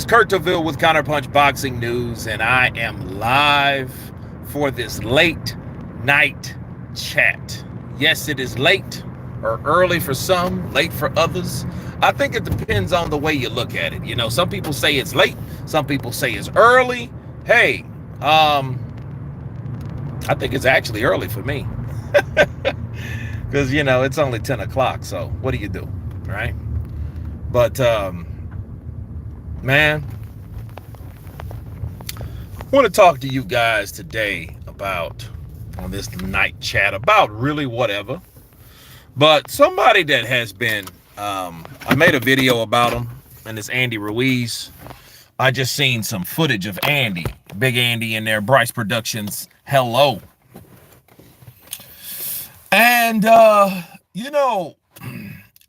Kurt DeVille with Counterpunch Boxing News, and I am live for this late night chat. Yes, it is late or early for some, late for others. I think it depends on the way you look at it. You know, some people say it's late, some people say it's early. Hey, I think it's actually early for me because, you know, it's only 10 o'clock. So what do you do, right? But, man, I want to talk to you guys today about, on this night chat, about really whatever. But somebody that has been, I made a video about him, and it's Andy Ruiz. I just seen some footage of Andy, Big Andy in there, Bryce Productions, hello. And, you know,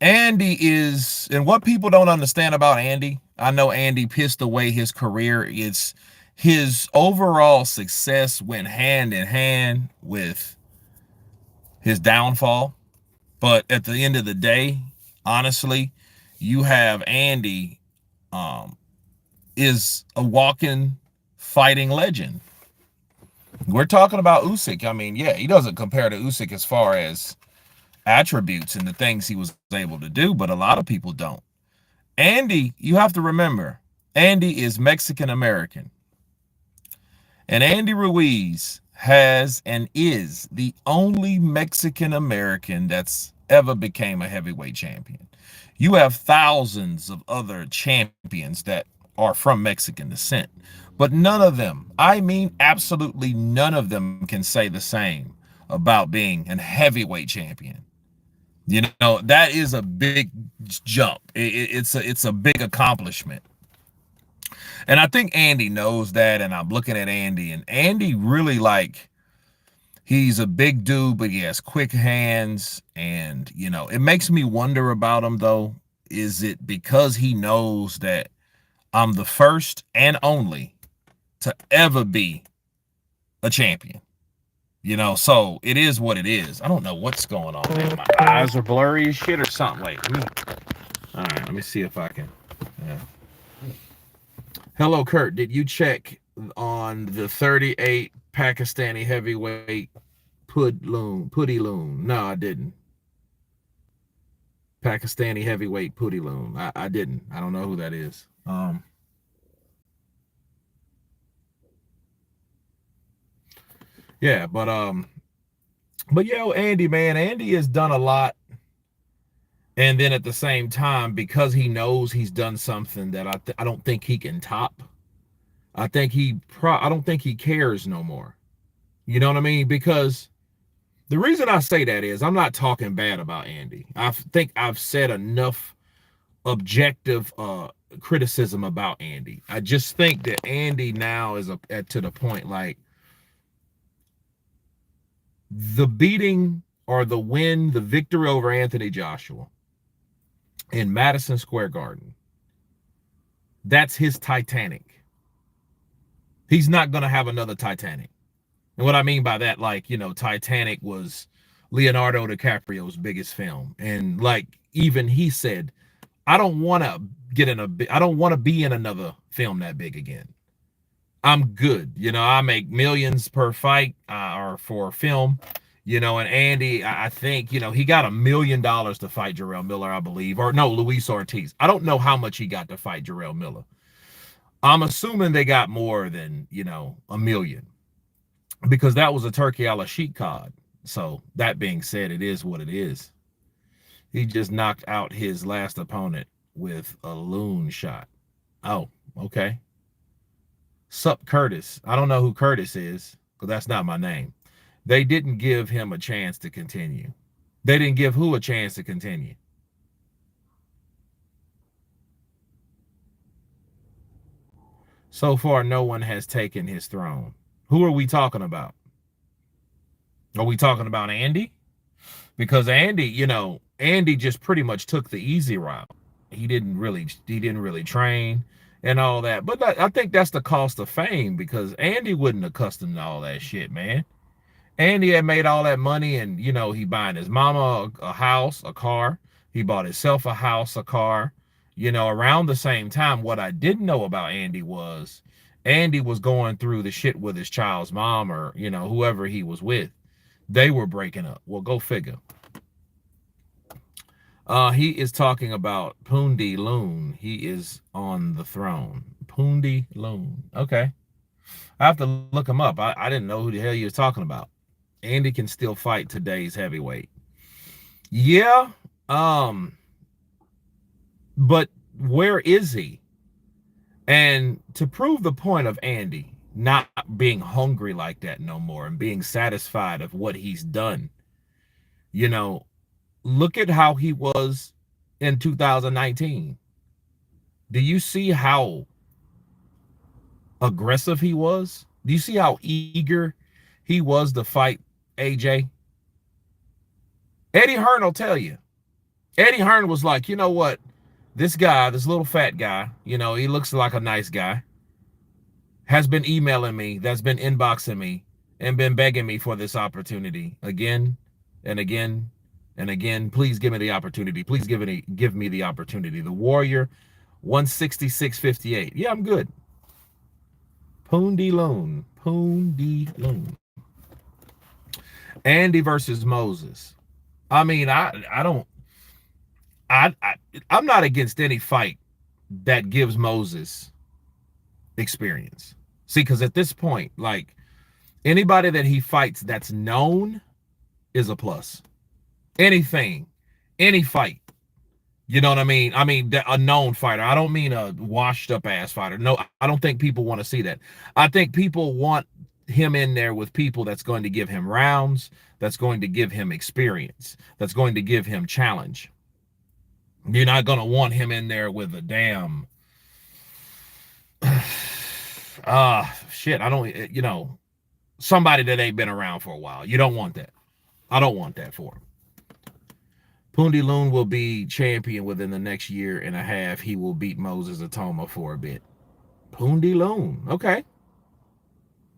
Andy is, and what people don't understand about Andy, I know Andy pissed away his career. It's his overall success went hand in hand with his downfall. But at the end of the day, honestly, you have Andy is a walking fighting legend. We're talking about Usyk. I mean, yeah, he doesn't compare to Usyk as far as attributes and the things he was able to do, but a lot of people don't. Andy, you have to remember, Andy is Mexican American. And Andy Ruiz has and is the only Mexican American that's ever became a heavyweight champion. You have thousands of other champions that are from Mexican descent, but none of them, I mean absolutely none of them, can say the same about being a heavyweight champion. You know, that is a big jump. It's a big accomplishment. And I think Andy knows that, and I'm looking at Andy, and Andy really, like, he's a big dude, but he has quick hands, and, you know, it makes me wonder about him, though. Is it because he knows that I'm the first and only to ever be a champion? You know, so it is what it is. I don't know what's going on, man. My eyes are blurry as shit or something. Wait, all right, let me see if I can. Yeah. Hello, Kurt. Did you check on the 38 Pakistani heavyweight putty loon? No, I didn't. Pakistani heavyweight putty loon. I didn't. I don't know who that is. Yeah, but yo, Andy, man, Andy has done a lot. And then at the same time, because he knows he's done something that I don't think he can top, I don't think he cares no more. You know what I mean? Because the reason I say that is I'm not talking bad about Andy. I think I've said enough objective criticism about Andy. I just think that Andy now is to the point, like, the beating or the win, the victory over Anthony Joshua in Madison Square Garden, that's his Titanic. He's not going to have another Titanic. And what I mean by that, like, you know, Titanic was Leonardo DiCaprio's biggest film. And, like, even he said, I don't want to be in another film that big again. I'm good. You know, I make millions per fight or for a film, you know, and Andy, I think, you know, he got $1 million to fight Jarrell Miller, I believe, or no, Luis Ortiz. I don't know how much he got to fight Jarrell Miller. I'm assuming they got more than, you know, $1 million, because that was a turkey a la sheik cod. So that being said, it is what it is. He just knocked out his last opponent with a loon shot. Oh, okay. Sup Curtis. I don't know who Curtis is, because that's not my name. They didn't give him a chance to continue. They didn't give who a chance to continue? So far, no one has taken his throne. Who are we talking about? Are we talking about Andy? Because Andy, you know, Andy just pretty much took the easy route. He didn't really train and all that. But I think that's the cost of fame, because Andy wasn't accustomed to all that shit, man. Andy had made all that money, and, you know, he buying his mama a house, a car. He bought himself a house, a car, You know, around the same time, what I didn't know about Andy was going through the shit with his child's mom, or, you know, whoever he was with. They were breaking up. Well, go figure. He is talking about Pundi Loon. He is on the throne. Pundi Loon. Okay. I have to look him up. I didn't know who the hell you was talking about. Andy can still fight today's heavyweight. Yeah. But where is he? And to prove the point of Andy not being hungry like that no more and being satisfied of what he's done, you know, look at how he was in 2019. Do you see how aggressive he was? Do you see how eager he was to fight AJ? Eddie Hearn will tell you. Eddie Hearn was like, you know what? This guy, this little fat guy, you know, he looks like a nice guy, has been emailing me, that's been inboxing me, and been begging me for this opportunity again and again and again. Please give me the opportunity. Please give me the opportunity. The Warrior, 166.58. Yeah, I'm good. Pundi Loon. Andy versus Moses. I mean, I'm not against any fight that gives Moses experience. See, because at this point, like, anybody that he fights that's known is a plus. Anything, any fight. You know what I mean? I mean, a known fighter. I don't mean a washed up ass fighter. No, I don't think people want to see that. I think people want him in there with people that's going to give him rounds, that's going to give him experience, that's going to give him challenge. You're not going to want him in there with a damn shit. I don't, you know, somebody that ain't been around for a while. You don't want that. I don't want that for him. Pundi Loon will be champion within the next year and a half. He will beat Moses Atoma for a bit. Pundi Loon. Okay.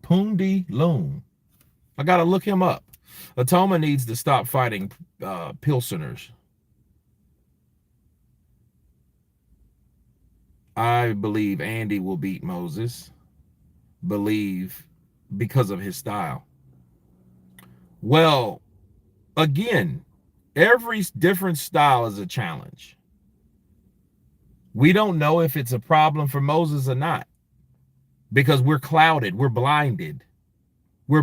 Pundi Loon. I got to look him up. Atoma needs to stop fighting Pilseners. I believe Andy will beat Moses. Believe because of his style. Well, again, every different style is a challenge. We don't know if it's a problem for Moses or not, because we're clouded, we're blinded, we're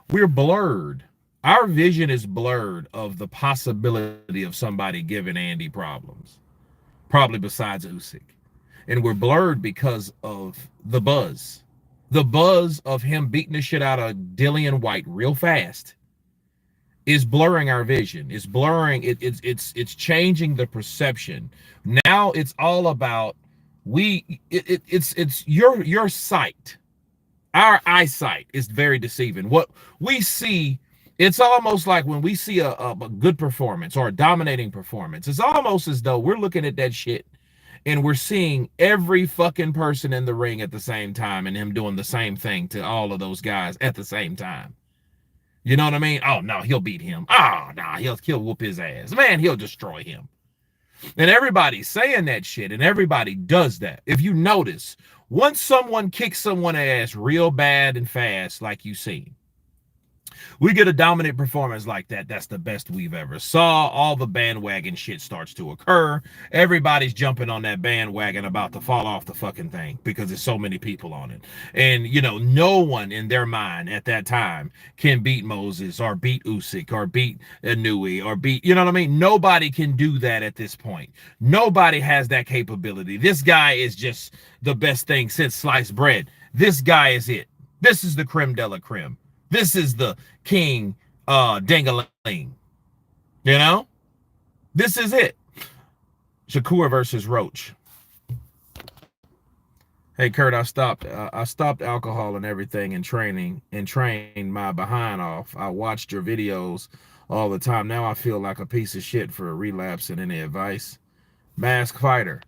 blurred. Our vision is blurred of the possibility of somebody giving Andy problems, probably besides Usyk. And we're blurred because of the buzz of him beating the shit out of Dillian White real fast is blurring our vision. It's blurring it's changing the perception. Now it's all about it's your sight. Our eyesight is very deceiving. What we see, it's almost like when we see a good performance or a dominating performance, it's almost as though we're looking at that shit and we're seeing every fucking person in the ring at the same time and him doing the same thing to all of those guys at the same time. You know what I mean? Oh, no, he'll beat him. Oh, no, he'll whoop his ass. Man, he'll destroy him. And everybody's saying that shit, and everybody does that. If you notice, once someone kicks someone's ass real bad and fast, like you see, we get a dominant performance like that, that's the best we've ever saw. All the bandwagon shit starts to occur. Everybody's jumping on that bandwagon about to fall off the fucking thing because there's so many people on it. And, you know, no one in their mind at that time can beat Moses or beat Usyk or beat Inui or beat, you know what I mean? Nobody can do that at this point. Nobody has that capability. This guy is just the best thing since sliced bread. This guy is it. This is the creme de la creme. This is the king ding-a-ling. You know? This is it. Shakur versus Roach. Hey, Kurt, I stopped alcohol and everything and trained my behind off. I watched your videos all the time. Now I feel like a piece of shit for a relapse. And any advice? Mask Fighter.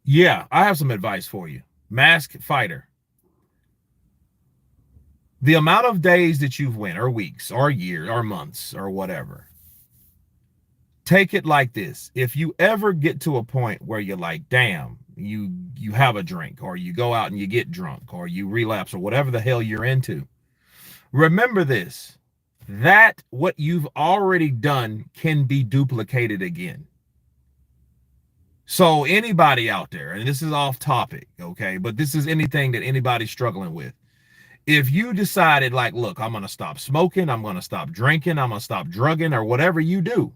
Yeah, I have some advice for you. Mask Fighter. The amount of days that you've went, or weeks, or years, or months, or whatever, take it like this. If you ever get to a point where you're like, damn, you have a drink, or you go out and you get drunk, or you relapse, or whatever the hell you're into, remember this, that what you've already done can be duplicated again. So anybody out there, and this is off topic, okay, but this is anything that anybody's struggling with. If you decided like, look, I'm going to stop smoking, I'm going to stop drinking, I'm going to stop drugging, or whatever you do,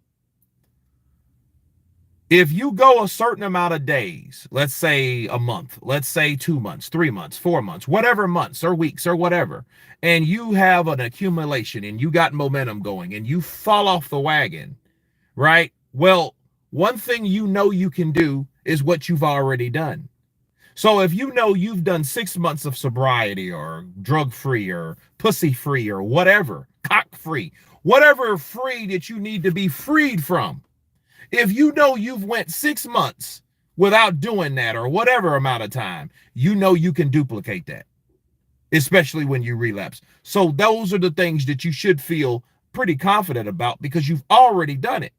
if you go a certain amount of days, let's say a month, let's say 2 months, 3 months, 4 months, whatever months or weeks or whatever, and you have an accumulation and you got momentum going and you fall off the wagon, right? Well, one thing you know you can do is what you've already done. So if you know you've done 6 months of sobriety or drug-free or pussy-free or whatever, cock-free, whatever free that you need to be freed from, if you know you've went 6 months without doing that or whatever amount of time, you know you can duplicate that, especially when you relapse. So those are the things that you should feel pretty confident about because you've already done it.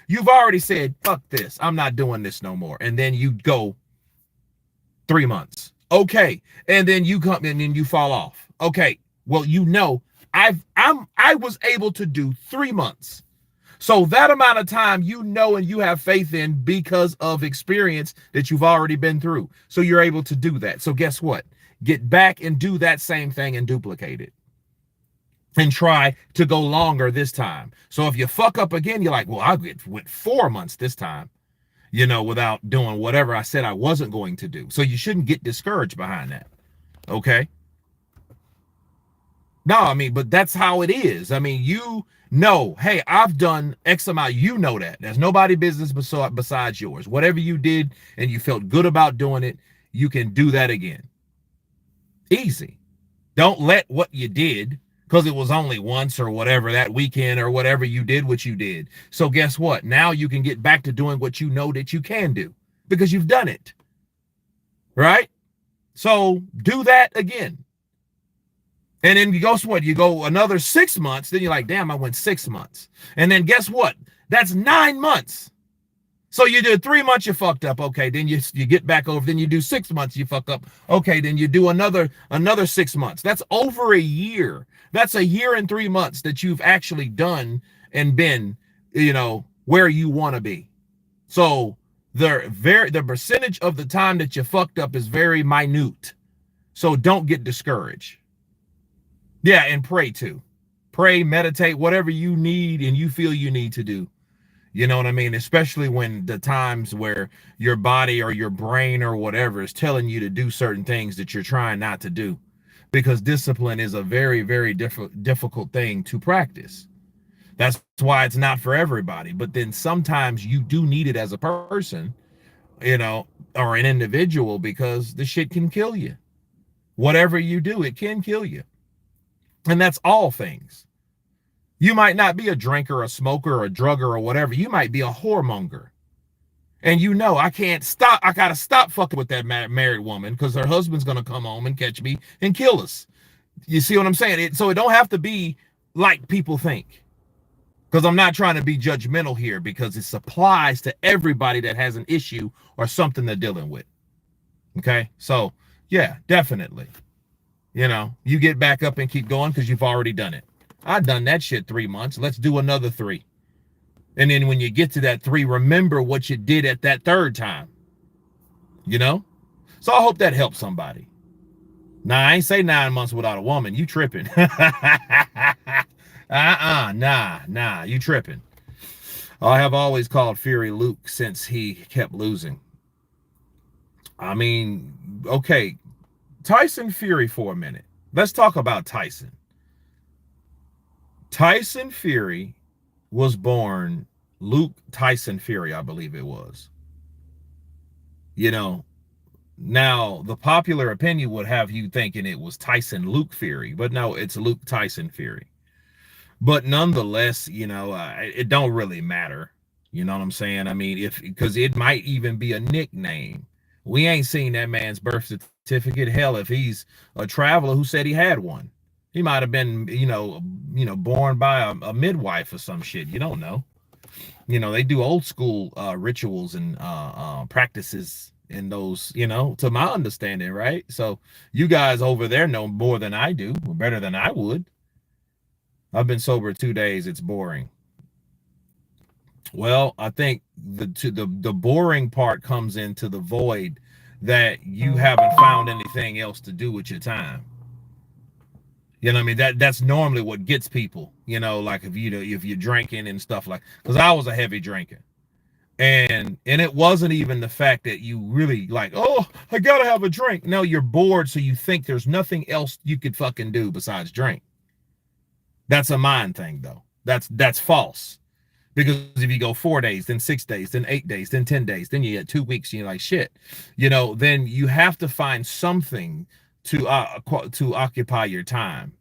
You've already said, fuck this, I'm not doing this no more. And then you go 3 months. Okay. And then you come in and you fall off. Okay. Well, you know, I was able to do 3 months. So that amount of time, you know, and you have faith in because of experience that you've already been through. So you're able to do that. So guess what? Get back and do that same thing and duplicate it. And try to go longer this time. So if you fuck up again, you're like, well, I went 4 months this time, you know, without doing whatever I said I wasn't going to do. So you shouldn't get discouraged behind that. Okay. No, I mean, but that's how it is. I mean, you know, hey, I've done X amount. You know that. There's nobody business besides yours. Whatever you did and you felt good about doing it, you can do that again. Easy. Don't let what you did, because it was only once or whatever that weekend or whatever you did what you did. So guess what? Now you can get back to doing what you know that you can do because you've done it. Right? So do that again. And then you go, what? You go another 6 months. Then you're like, damn, I went 6 months. And then guess what? That's 9 months. So you did 3 months, you fucked up. Okay, then you get back over. Then you do 6 months, you fuck up. Okay, then you do another 6 months. That's over a year. That's a year and 3 months that you've actually done and been, you know, where you want to be. So the percentage of the time that you fucked up is very minute. So don't get discouraged. Yeah, and pray too. Pray, meditate, whatever you need and you feel you need to do. You know what I mean? Especially when the times where your body or your brain or whatever is telling you to do certain things that you're trying not to do. Because discipline is a very, very difficult thing to practice. That's why it's not for everybody. But then sometimes you do need it as a person, you know, or an individual, because the shit can kill you. Whatever you do, it can kill you. And that's all things. You might not be a drinker, a smoker, or a drugger, or whatever. You might be a whoremonger. And you know, I can't stop. I got to stop fucking with that married woman because her husband's going to come home and catch me and kill us. You see what I'm saying? So it don't have to be like people think. Because I'm not trying to be judgmental here, because it applies to everybody that has an issue or something they're dealing with. Okay? So, yeah, definitely. You know, you get back up and keep going because you've already done it. I've done that shit 3 months. Let's do another 3. And then when you get to that 3, remember what you did at that 3rd time. You know? So I hope that helps somebody. Nah, I ain't say 9 months without a woman. You tripping. Nah, you tripping. I have always called Fury Luke since he kept losing. I mean, okay. Tyson Fury for a minute. Let's talk about Tyson. Tyson Fury was born Luke Tyson Fury, I believe it was. You know, now the popular opinion would have you thinking it was Tyson Luke Fury, but no, it's Luke Tyson Fury. But nonetheless, you know, it don't really matter. You know what I'm saying? I mean, because it might even be a nickname. We ain't seen that man's birth certificate. Hell, if he's a traveler who said he had one, he might have been, you know, born by a midwife or some shit. You don't know. They do old school rituals and practices in those, to my understanding, right? So you guys over there know more than I do, or better than I would. I've been sober 2 days. It's boring. Well, I think the boring part comes into the void that you haven't found anything else to do with your time. You know what I mean? That's normally what gets people, like if you're drinking and stuff like, because I was a heavy drinker. And it wasn't even the fact that you really like, oh, I gotta have a drink. No, you're bored, so you think there's nothing else you could fucking do besides drink. That's a mind thing, though. That's false. Because if you go 4 days, then 6 days, then 8 days, then 10 days, then you get 2 weeks, and you're like, shit, then you have to find something to occupy your time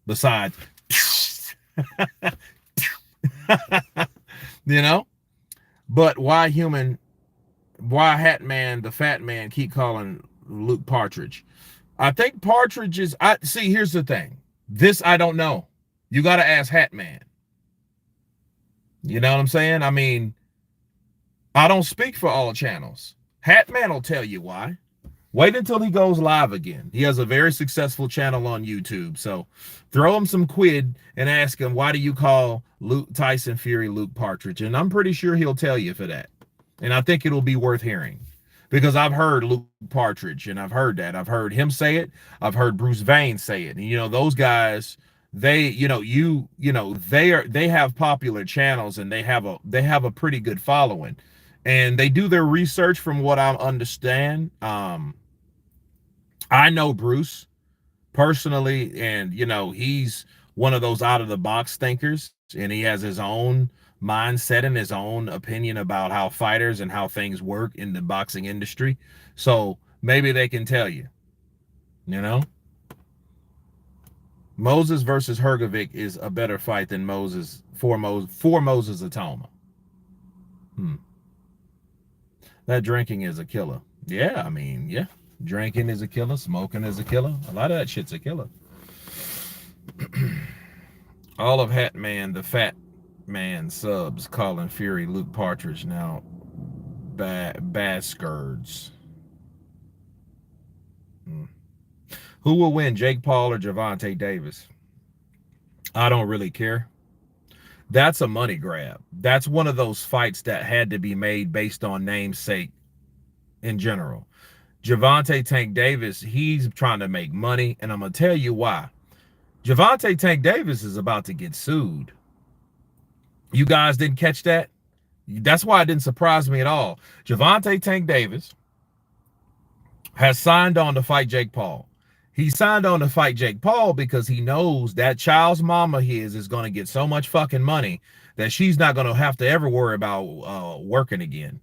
besides, you know. But why Hat Man, the fat man, keep calling Luke Partridge? I think Partridge is. I see. Here's the thing. This I don't know. You got to ask Hat Man. You know what I'm saying? I mean, I don't speak for all channels. Hat Man will tell you why. Wait until he goes live again. He has a very successful channel on YouTube. So throw him some quid and ask him, why do you call Tyson Fury Luke Partridge? And I'm pretty sure he'll tell you for that. And I think it'll be worth hearing. Because I've heard Luke Partridge, and I've heard that. I've heard him say it. I've heard Bruce Vane say it. And those guys, they have popular channels, and they have a pretty good following. And they do their research from what I understand. I know Bruce personally, and he's one of those out of the box thinkers, and he has his own mindset and his own opinion about how fighters and how things work in the boxing industry. So maybe they can tell you. Moses versus Hergovic is a better fight than Moses for Moses Atoma. That drinking is a killer. Yeah, I mean, yeah. Drinking is a killer. Smoking is a killer. A lot of that shit's a killer. All of Hat Man, the fat man subs, calling Fury Luke Partridge now. Bascards. Who will win, Jake Paul or Javvante Davis? I don't really care. That's a money grab. That's one of those fights that had to be made based on namesake in general. Javvante Tank Davis, he's trying to make money, and I'm going to tell you why. Javvante Tank Davis is about to get sued. You guys didn't catch that? That's why it didn't surprise me at all. Javvante Tank Davis has signed on to fight Jake Paul. He signed on to fight Jake Paul because he knows that child's mama is going to get so much fucking money that she's not going to have to ever worry about working again.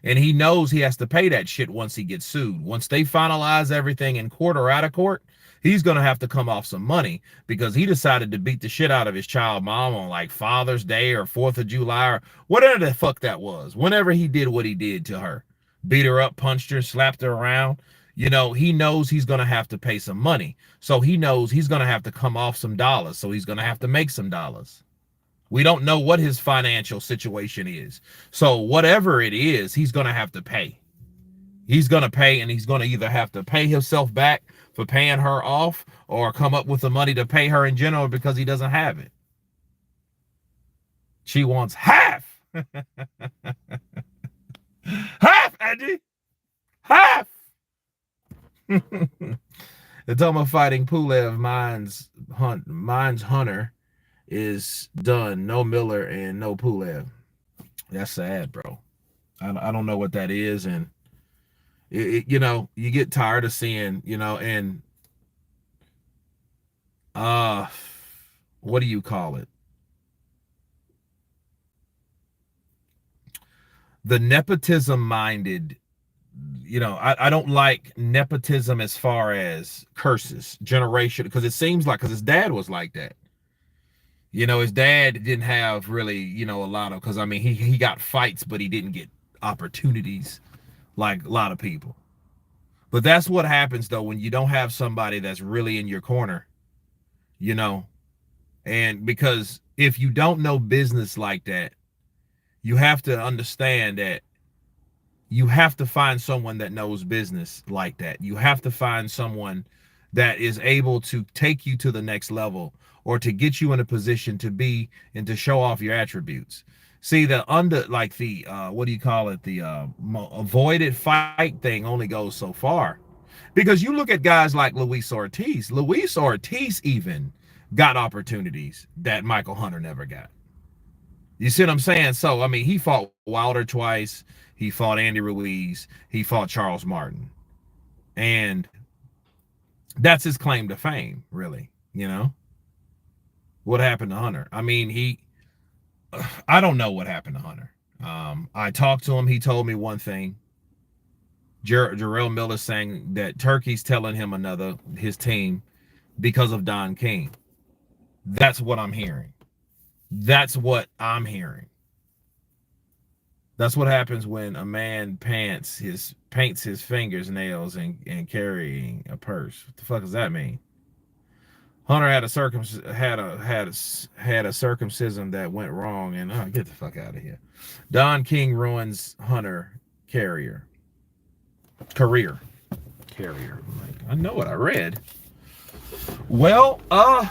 And he knows he has to pay that shit once he gets sued. Once they finalize everything in court or out of court, he's going to have to come off some money because he decided to beat the shit out of his child mom on like Father's Day or 4th of July or whatever the fuck that was. Whenever he did what he did to her, beat her up, punched her, slapped her around, he knows he's going to have to pay some money. So he knows he's going to have to come off some dollars. So he's going to have to make some dollars. We don't know what his financial situation is. So whatever it is, he's going to have to pay. He's going to pay, and he's going to either have to pay himself back for paying her off or come up with the money to pay her in general because he doesn't have it. She wants half. Half, Andy. Half. The Toma fighting Pulev Mine's Hunter is done. No Miller and no Pulev. That's sad, bro. I don't know what that is, and you get tired of seeing, and what do you call it? The nepotism minded. I don't like nepotism as far as curses, generation, because it seems like, because his dad was like that. His dad didn't have really, a lot of, because I mean, he got fights, but he didn't get opportunities like a lot of people. But that's what happens though when you don't have somebody that's really in your corner, and because if you don't know business like that, You have to understand that you have to find someone that knows business like that. You have to find someone that is able to take you to the next level, or to get you in a position to be and to show off your attributes. See, the what do you call it? The avoided fight thing only goes so far. Because you look at guys like Luis Ortiz. Luis Ortiz even got opportunities that Michael Hunter never got. You see what I'm saying? So, I mean, he fought Wilder twice. He fought Andy Ruiz. He fought Charles Martin. And that's his claim to fame, really. You know? What happened to Hunter? I mean, I don't know what happened to Hunter. I talked to him. He told me one thing. Jarrell Miller saying that Turkey's telling him his team, because of Don King. That's what I'm hearing. That's what I'm hearing. That's what happens when a man paints his fingers nails and carrying a purse. What the fuck does that mean? Hunter had a circumcision that went wrong, and get the fuck out of here. Don King ruins Hunter career. I know what I read. Well, I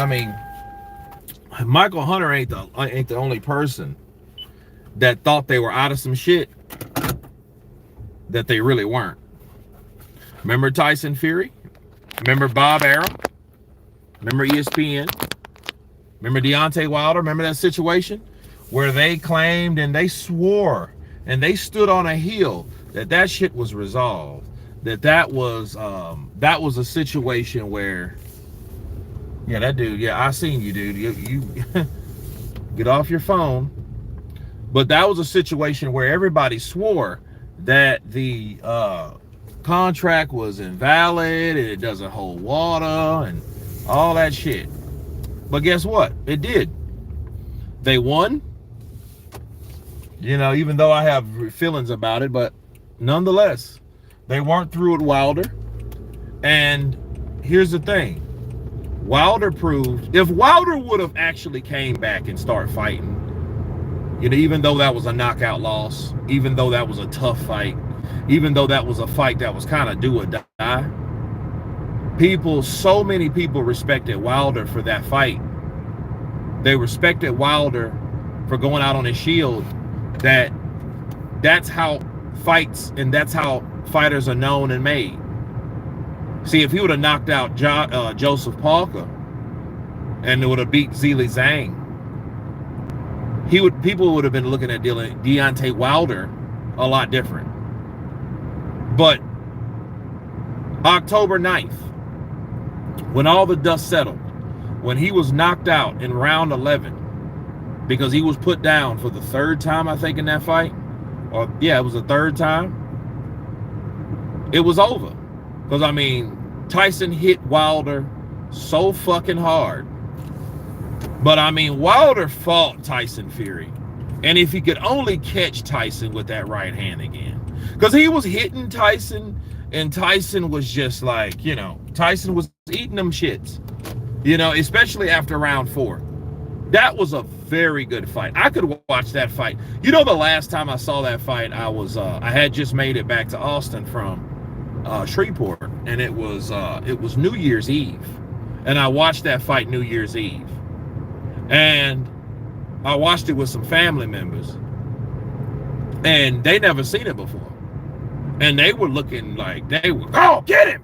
mean, Michael Hunter ain't the only person that thought they were out of some shit that they really weren't. Remember Tyson Fury? Remember Bob Arum? Remember ESPN? Remember Deontay Wilder? Remember that situation where they claimed and they swore and they stood on a hill that shit was resolved, that was a situation where, yeah, that dude, yeah, I seen you, dude. You get off your phone. But that was a situation where everybody swore that the contract was invalid and it doesn't hold water and all that shit. But guess what? It did. They won. You know, even though I have feelings about it, but nonetheless, they weren't through with Wilder. And here's the thing. Wilder proved, if Wilder would have actually came back and started fighting, you know, even though that was a knockout loss, even though that was a tough fight, even though that was a fight that was kind of do or die, so many people respected Wilder for that fight. They respected Wilder for going out on his shield. That's how fights and that's how fighters are known and made. See, if he would have knocked out Joseph Parker and it would have beat Zhilei Zhang, people would have been looking at Deontay Wilder a lot different. But October 9th, when all the dust settled, when he was knocked out in round 11, because he was put down for the third time, I think, in that fight, or yeah, it was the third time, it was over. Because, I mean, Tyson hit Wilder so fucking hard. But, I mean, Wilder fought Tyson Fury. And if he could only catch Tyson with that right hand again. Because he was hitting Tyson, and Tyson was just like, you know, Tyson was eating them shits. You know, especially after round 4. That was a very good fight. I could watch that fight. You know, the last time I saw that fight, I had just made it back to Austin from Shreveport, and it was New Year's Eve, and I watched that fight New Year's Eve, and I watched it with some family members, and they never seen it before, and they were looking like they were, oh, get him.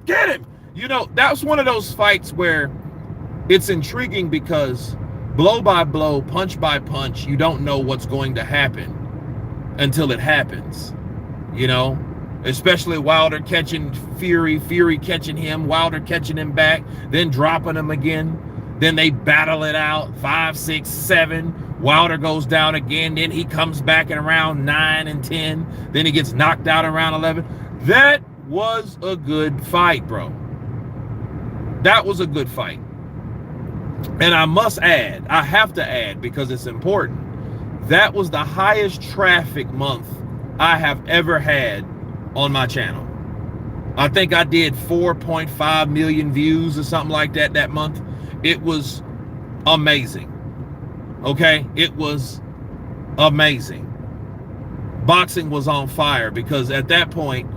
You know, that was one of those fights where it's intriguing because blow by blow, punch by punch, you don't know what's going to happen until it happens, you know, especially Wilder catching Fury catching him, Wilder catching him back, then dropping him again. Then they battle it out, 5, 6, 7. Wilder goes down again. Then he comes back in around 9 and 10. Then he gets knocked out around 11. That was a good fight, bro. That was a good fight. And I must add, I have to add because it's important, that was the highest traffic month I have ever had on my channel. I think I did 4.5 million views or something like that month. It was amazing. Okay, it was amazing. Boxing was on fire because at that point,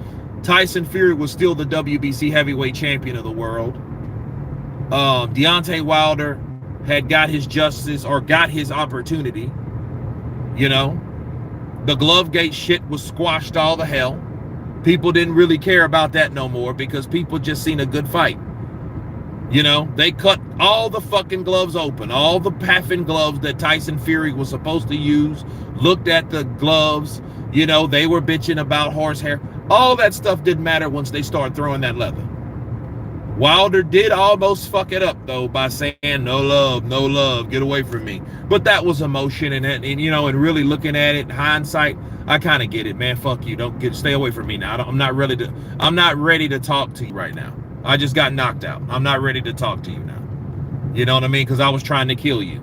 Tyson Fury was still the WBC heavyweight champion of the world. Deontay Wilder had got his justice or got his opportunity. You know, the Glovegate shit was squashed all the hell. People didn't really care about that no more because people just seen a good fight. You know, they cut all the fucking gloves open, all the paffin gloves that Tyson Fury was supposed to use, looked at the gloves, you know, they were bitching about horsehair. All that stuff didn't matter once they started throwing that leather. Wilder did almost fuck it up, though, by saying, no love, get away from me. But that was emotion, and you know, and really looking at it, hindsight, I kind of get it, man. Fuck you, stay away from me now. I'm not ready to talk to you right now. I just got knocked out. I'm not ready to talk to you now. You know what I mean? Because I was trying to kill you.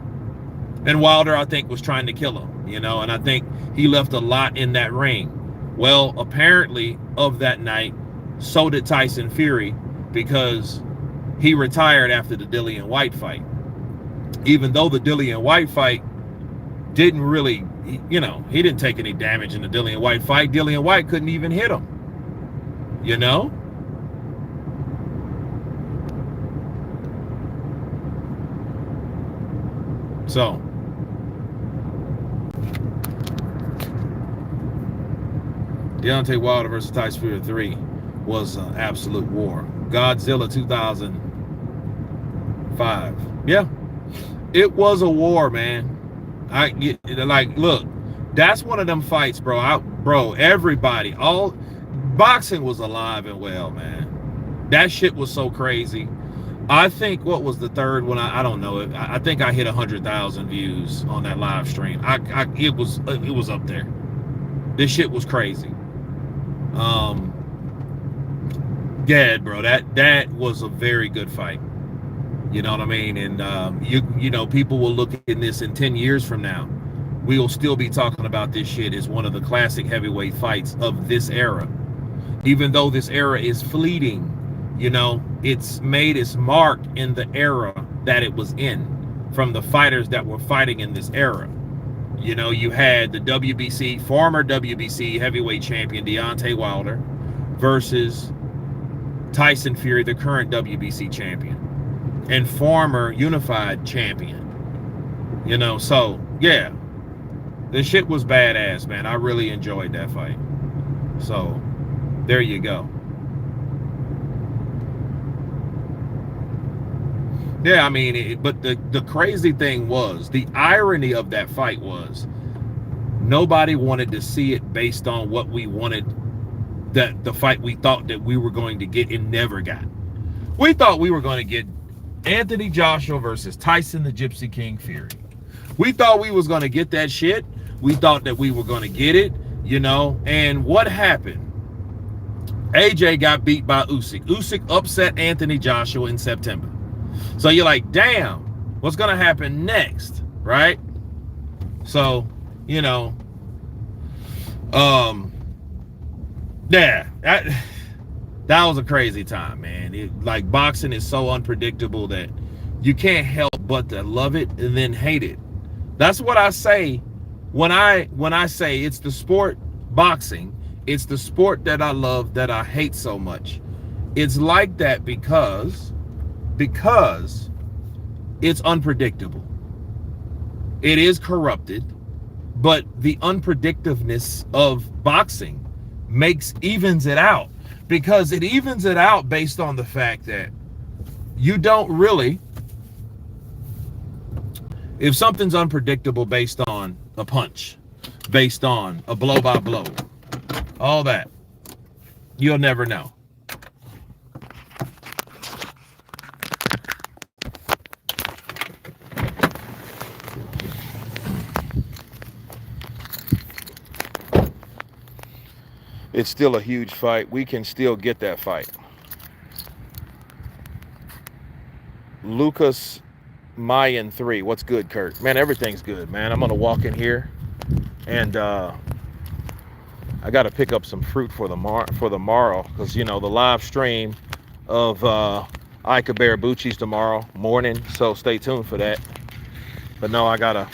And Wilder, I think, was trying to kill him, you know, and I think he left a lot in that ring. Well, apparently, of that night, so did Tyson Fury, because he retired after the Dillian White fight. Even though the Dillian White fight didn't really, you know, he didn't take any damage in the Dillian White fight. Dillian White couldn't even hit him, you know? So, Deontay Wilder versus Tyson Fury 3 was an absolute war. Godzilla 2005. Yeah, it was a war, man. Look, that's one of them fights, bro. Everybody, all boxing was alive and well, man. That shit was so crazy. I think, what was the third one? I don't know. I think I hit 100,000 views on that live stream. It was up there. This shit was crazy. Yeah, bro, that was a very good fight. You know what I mean? And you know, people will look at this in 10 years from now. We will still be talking about this shit as one of the classic heavyweight fights of this era. Even though this era is fleeting, you know, it's made its mark in the era that it was in, from the fighters that were fighting in this era. You know, you had the WBC, former WBC heavyweight champion Deontay Wilder versus Tyson Fury, the current WBC champion and former unified champion. You know, so yeah, this shit was badass, man. I really enjoyed that fight. So there you go. Yeah, I mean, but the crazy thing was, the irony of that fight was, nobody wanted to see it based on what we wanted, that the fight we thought that we were going to get and never got. We thought we were going to get Anthony Joshua versus Tyson the Gypsy King Fury. We thought we was going to get that shit. We thought that we were going to get it, you know. And what happened? AJ got beat by Usyk. Usyk upset Anthony Joshua in September. So you're like, damn, what's going to happen next, right? So, you know, yeah, that was a crazy time, man. Like, boxing is so unpredictable that you can't help but to love it and then hate it. That's what I say when I say it's the sport, boxing, it's the sport that I love, that I hate so much. It's like that because it's unpredictable. It is corrupted, but the unpredictiveness of boxing evens it out, because it evens it out based on the fact that you don't really, if something's unpredictable based on a punch, based on a blow by blow, all that, you'll never know. It's still a huge fight. We can still get that fight. Lucas Mayan 3. What's good, Kurt? Man, everything's good, man. I'm gonna walk in here, and I got to pick up some fruit for the morrow, because you know the live stream of Ika Barabucci's tomorrow morning. So stay tuned for that. But no, I gotta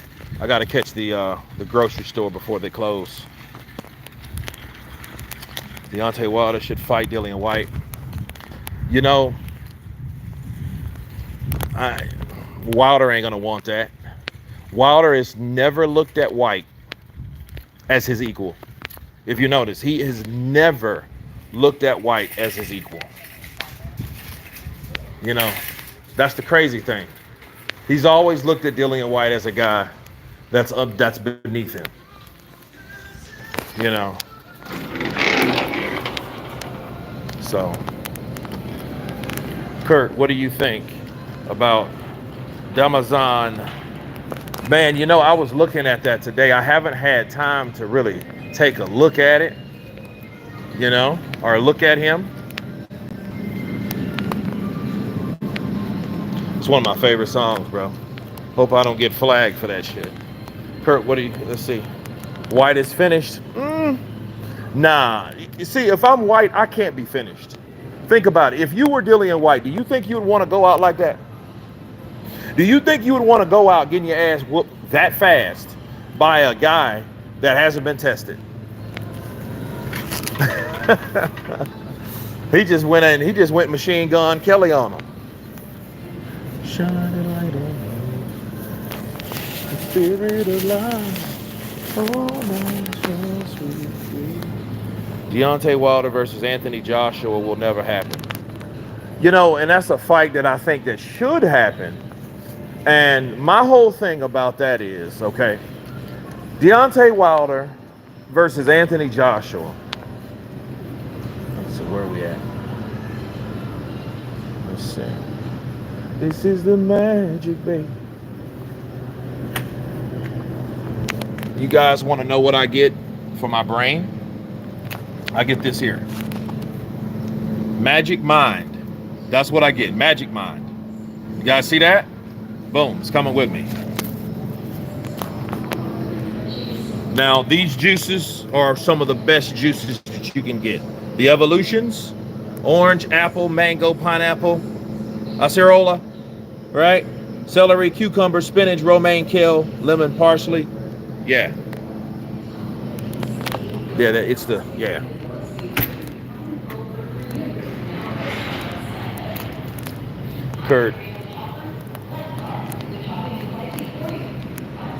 catch the grocery store before they close. Deontay Wilder should fight Dillian White. You know, Wilder ain't gonna want that. Wilder has never looked at White as his equal. If you notice, he has never looked at White as his equal. You know, that's the crazy thing. He's always looked at Dillian White as a guy that's beneath him. You know. So, Kurt, what do you think about Damazan? Man, you know, I was looking at that today. I haven't had time to really take a look at it, you know, or look at him. It's one of my favorite songs, bro. Hope I don't get flagged for that shit. Kurt, what do you, let's see. White is finished. Nah, you see, if I'm White, I can't be finished. Think about it. If you were Dillian White, do you think you would want to go out like that? Do you think you would want to go out getting your ass whooped that fast by a guy that hasn't been tested? He just went in, he just went Machine Gun Kelly on him. Shine a light on me, the spirit of life. Deontay Wilder versus Anthony Joshua will never happen. You know, and that's a fight that I think that should happen. And my whole thing about that is, okay, Deontay Wilder versus Anthony Joshua. Let's see, where are we at? Let's see. This is the magic, baby. You guys want to know what I get for my brain? I get this here. Magic Mind. That's what I get. Magic Mind. You guys see that? Boom. It's coming with me. Now, these juices are some of the best juices that you can get. The Evolutions, orange, apple, mango, pineapple, acerola, right? Celery, cucumber, spinach, romaine, kale, lemon, parsley. Yeah. Yeah, it's the, yeah. Kurt.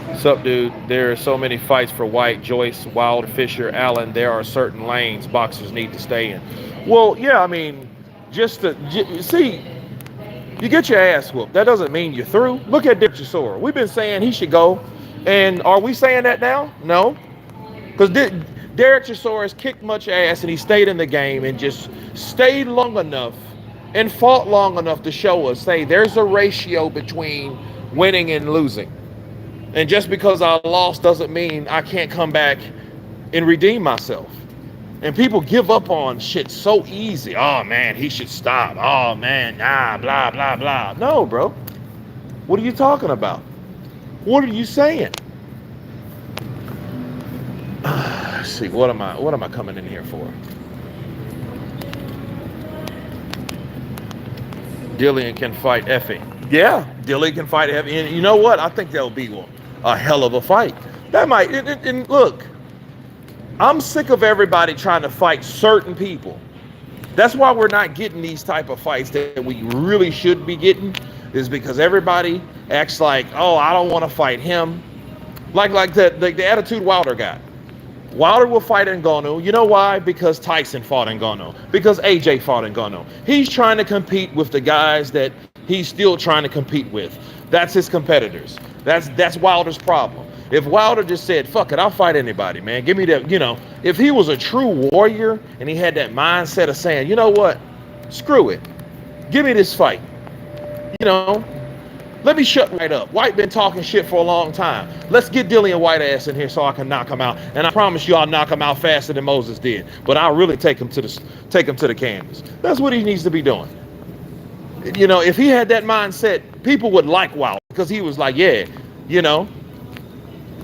What's up, dude? There are so many fights for White, Joyce, Wilder, Fisher, Allen. There are certain lanes boxers need to stay in. Well, yeah, I mean, just to see, you get your ass whooped. That doesn't mean you're through. Look at Derek Chisora. We've been saying he should go. And are we saying that now? No. Because Derek Chisora has kicked much ass and he stayed in the game and just stayed long enough and fought long enough to show us, hey, there's a ratio between winning and losing. And just because I lost doesn't mean I can't come back and redeem myself. And people give up on shit so easy. Oh, man, he should stop. Oh, man, nah, blah, blah, blah. No, bro. What are you talking about? What are you saying? Let's see, what am I coming in here for? Dillian can fight Effie. Yeah, Dillian can fight Effie. And you know what? I think that'll be a hell of a fight. That might, and look, I'm sick of everybody trying to fight certain people. That's why we're not getting these type of fights that we really should be getting, is because everybody acts like, oh, I don't want to fight him. Like the attitude Wilder got. Wilder will fight Ngannou. You know why? Because Tyson fought Ngannou. Because AJ fought Ngannou. He's trying to compete with the guys that he's still trying to compete with. That's his competitors. That's Wilder's problem. If Wilder just said, fuck it, I'll fight anybody, man. Give me that, you know, if he was a true warrior and he had that mindset of saying, you know what, screw it. Give me this fight. You know, let me shut right up. White been talking shit for a long time. Let's get Dillian White ass in here so I can knock him out. And I promise you I'll knock him out faster than Moses did. But I'll really take him to the canvas. That's what he needs to be doing. You know, if he had that mindset, people would like Wilder because he was like, yeah, you know,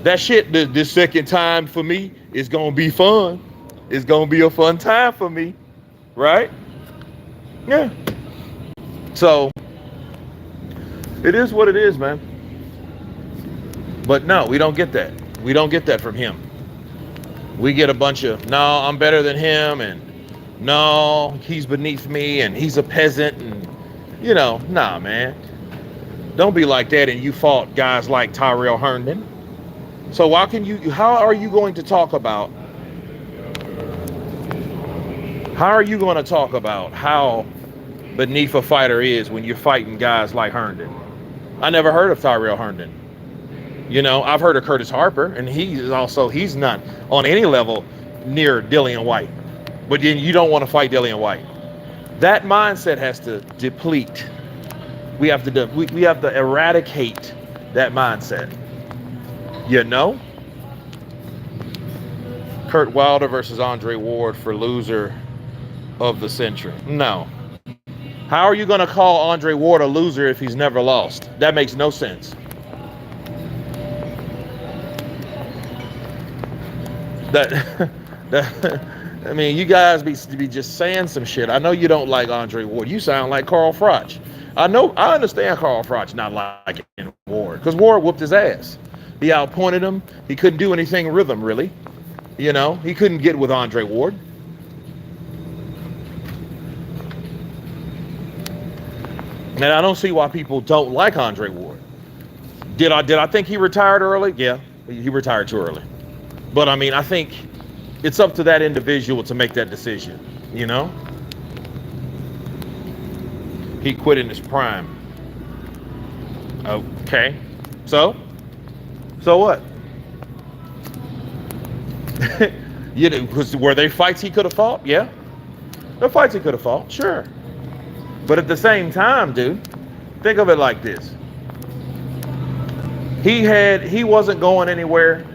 that shit, this second time for me is going to be fun. It's going to be a fun time for me. Right? Yeah. So, it is what it is, man. But no, we don't get that. We don't get that from him. We get a bunch of, no, I'm better than him, and no, he's beneath me, and he's a peasant, and, you know, nah, man. Don't be like that, and you fought guys like Tyrell Herndon. So how are you going to talk about how beneath a fighter is when you're fighting guys like Herndon? I never heard of Tyrell Herndon. You know, I've heard of Curtis Harper, and he's not on any level near Dillian White. But then you don't want to fight Dillian White. That mindset has to deplete. We have to eradicate that mindset. You know? Kurt Wilder versus Andre Ward for loser of the century. No. How are you going to call Andre Ward a loser if he's never lost? That makes no sense. I mean, you guys be just saying some shit. I know you don't like Andre Ward. You sound like Carl Froch. I understand Carl Froch not liking Ward, because Ward whooped his ass. He outpointed him. He couldn't do anything with him, really. You know, he couldn't get with Andre Ward. And I don't see why people don't like Andre Ward. Did I think he retired early? Yeah, he retired too early. But I mean, I think it's up to that individual to make that decision, you know? He quit in his prime. Okay. So what? You know, were they fights he could have fought? Yeah. The fights he could have fought, sure. But at the same time, dude, think of it like this. He wasn't going anywhere.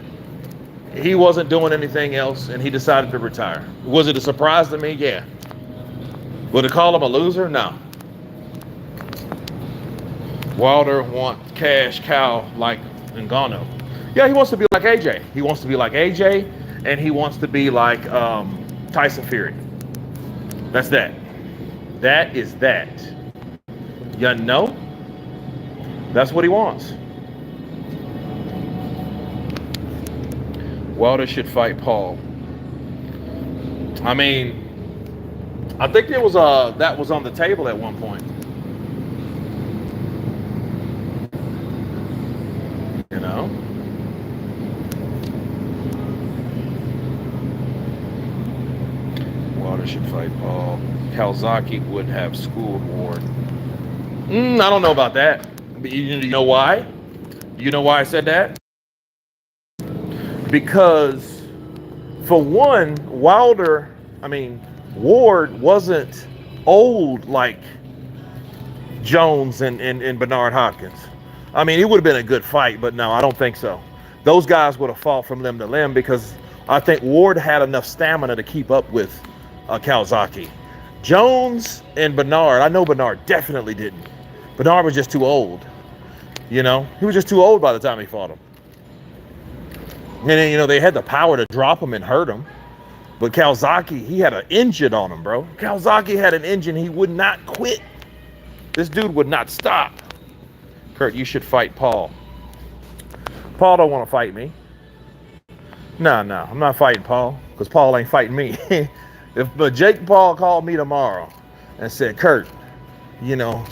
He wasn't doing anything else, and he decided to retire. Was it a surprise to me? Yeah. Would it call him a loser? No. Wilder wants cash cow like Ngannou. Yeah, he wants to be like AJ. He wants to be like AJ, and he wants to be like Tyson Fury. That's that. That is that. You know? That's what he wants. Wilder should fight Paul. I mean, I think there was that was on the table at one point. You know? Wilder should fight Paul. Calzaghe would have schooled Ward. I don't know about that. You know why? You know why I said that? Because, for one, Ward wasn't old like Jones and Bernard Hopkins. I mean, it would have been a good fight, but no, I don't think so. Those guys would have fought from limb to limb because I think Ward had enough stamina to keep up with Calzaghe. Jones and Bernard, I know Bernard definitely didn't. Bernard was just too old. You know, he was just too old by the time he fought him. And then, you know, they had the power to drop him and hurt him. But Calzaghe, he had an engine on him, bro. Calzaghe had an engine. He would not quit. This dude would not stop. Kurt, you should fight Paul. Paul don't want to fight me. No, I'm not fighting Paul, because Paul ain't fighting me. If Jake Paul called me tomorrow and said, Kurt, you know,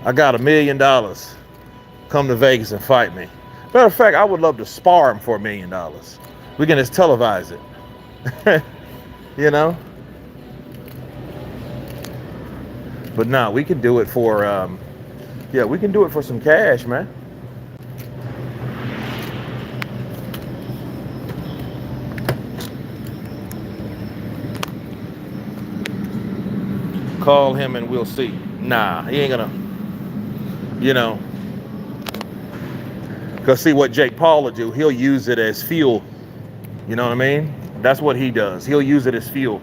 I got $1 million. Come to Vegas and fight me. Matter of fact, I would love to spar him for $1 million. We can just televise it. You know? But no, we can do it for, we can do it for some cash, man. Call him and we'll see. Nah, he ain't gonna, you know. Because see what Jake Paul will do, he'll use it as fuel. You know what I mean? That's what he does. He'll use it as fuel.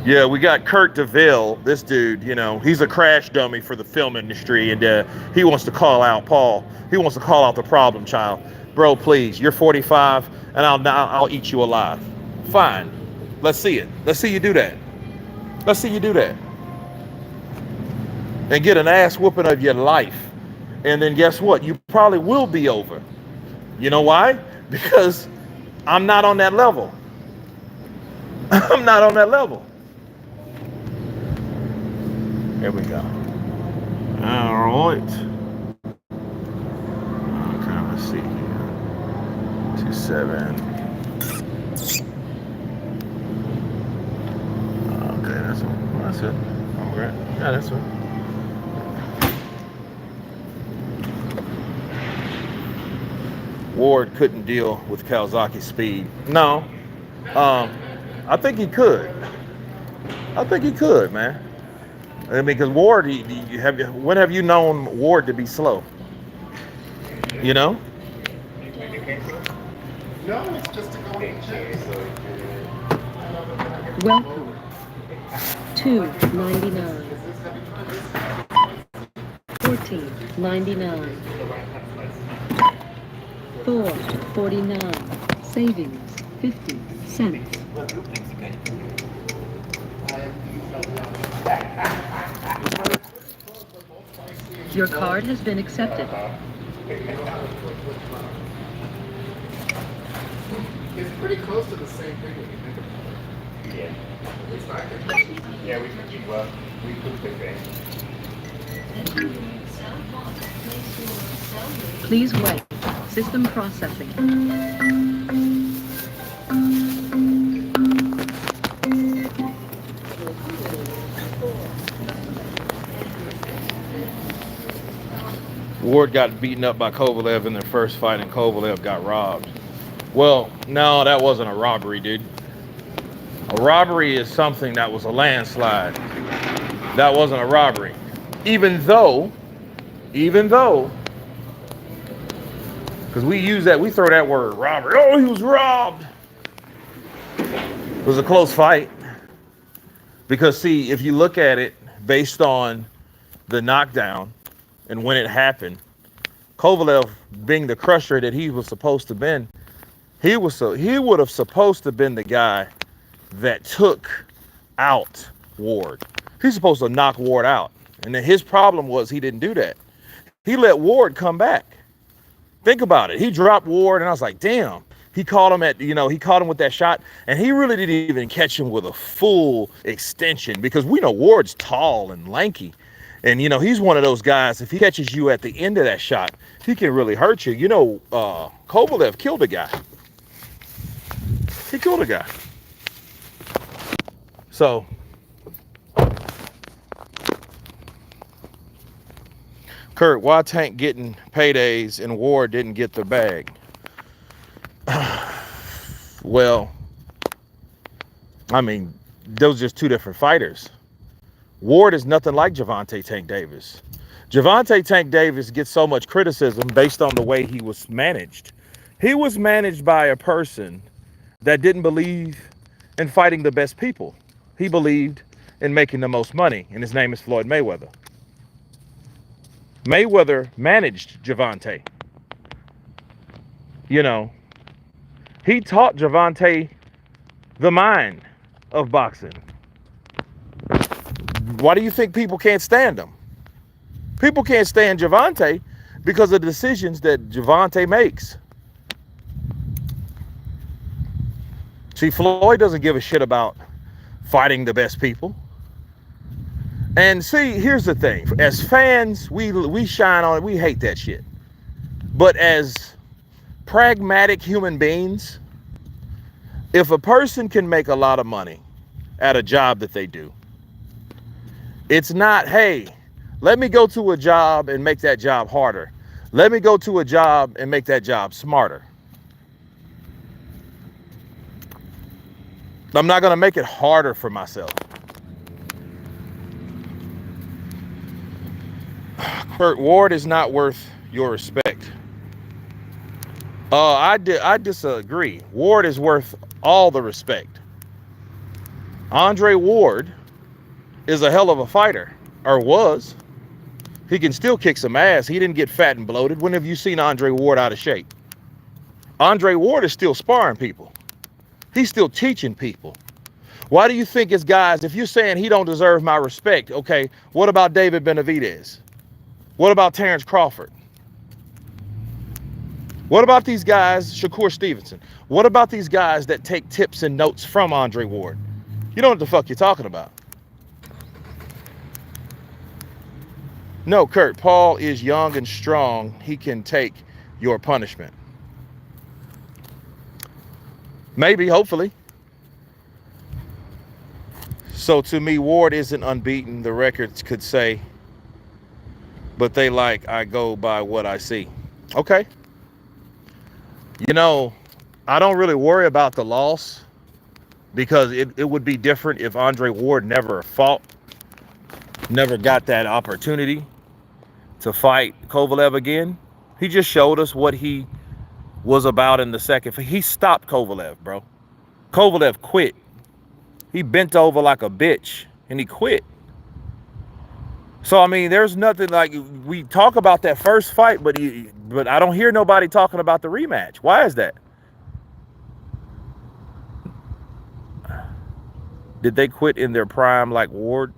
Yeah, we got Kurt DeVille, this dude, you know, he's a crash dummy for the film industry, and he wants to call out Paul. He wants to call out the problem child. Bro, please, you're 45, and I'll eat you alive. Fine. Let's see it. Let's see you do that. Let's see you do that. And get an ass whooping of your life. And then guess what? You probably will be over. You know why? Because I'm not on that level. I'm not on that level. Here we go. All right. Okay, let's see here. 2-7. Okay, that's one. That's it. I'm great. Yeah, that's it. Ward couldn't deal with Kawasaki's speed. No. I think he could. I think he could, man. I mean, because Ward, when have you known Ward to be slow? You know? No, it's just to go and check. Welcome. 2.99. 14.99. 4.49. Savings 50 cents. Your card has been accepted. It's pretty close to the same thing when you think about it. Yeah. It's not good. Yeah, we could pick it. Please wait. System processing. Ward got beaten up by Kovalev in their first fight, and Kovalev got robbed. Well, no, that wasn't a robbery, dude. A robbery is something that was a landslide. That wasn't a robbery. Even though, because we throw that word robbery. Oh, he was robbed. It was a close fight. Because see, if you look at it based on the knockdown and when it happened, Kovalev being the crusher that he was supposed to been, he would have supposed to been the guy that took out Ward. He's supposed to knock Ward out. And then his problem was he didn't do that. He let Ward come back. Think about it. He dropped Ward, and I was like, damn. He caught him he caught him with that shot, and he really didn't even catch him with a full extension, because we know Ward's tall and lanky. And, he's one of those guys, if he catches you at the end of that shot, he can really hurt you. Kovalev killed a guy. He killed a guy. So, Kurt, why Tank getting paydays and Ward didn't get the bag? Well, I mean, those are just two different fighters. Ward is nothing like Javvante Tank Davis. Javvante Tank Davis gets so much criticism based on the way he was managed. He was managed by a person that didn't believe in fighting the best people. He believed in making the most money, and his name is Floyd Mayweather. Mayweather managed Javvante. He taught Javvante the mind of boxing. Why do you think people can't stand him? People can't stand Javvante because of the decisions that Javvante makes. See, Floyd doesn't give a shit about fighting the best people. And see, here's the thing. As fans, we shine on it. We hate that shit. But as pragmatic human beings, if a person can make a lot of money at a job that they do, it's not, hey, let me go to a job and make that job harder. Let me go to a job and make that job smarter. I'm not going to make it harder for myself. Kurt, Ward is not worth your respect. I disagree. Ward is worth all the respect. Andre Ward is a hell of a fighter, or was. He can still kick some ass. He didn't get fat and bloated. When have you seen Andre Ward out of shape? Andre Ward is still sparring people. He's still teaching people. Why do you think it's guys, if you're saying he don't deserve my respect, okay, what about David Benavidez? What about Terrence Crawford? What about these guys, Shakur Stevenson? What about these guys that take tips and notes from Andre Ward? You know what the fuck you're talking about. No, Kurt, Paul is young and strong. He can take your punishment. Maybe, hopefully. So to me, Ward isn't unbeaten, the records could say, but they like, I go by what I see. Okay. You know, I don't really worry about the loss because it would be different if Andre Ward never fought, never got that opportunity to fight Kovalev again. He just showed us what he was about in the second. He stopped Kovalev, bro. Kovalev quit. He bent over like a bitch and he quit. So, I mean, there's nothing like, we talk about that first fight, but I don't hear nobody talking about the rematch. Why is that? Did they quit in their prime like Ward?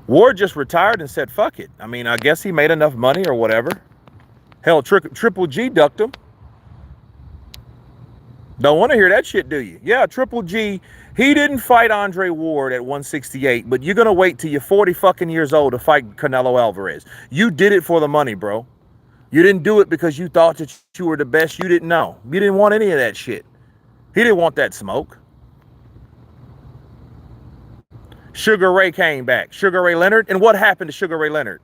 Ward just retired and said, fuck it. I mean, I guess he made enough money or whatever. Hell, Triple G ducked him. Don't want to hear that shit, do you? Yeah, Triple G, he didn't fight Andre Ward at 168, but you're going to wait till you're 40 fucking years old to fight Canelo Alvarez. You did it for the money, bro. You didn't do it because you thought that you were the best. You didn't know. You didn't want any of that shit. He didn't want that smoke. Sugar Ray came back. Sugar Ray Leonard. And what happened to Sugar Ray Leonard?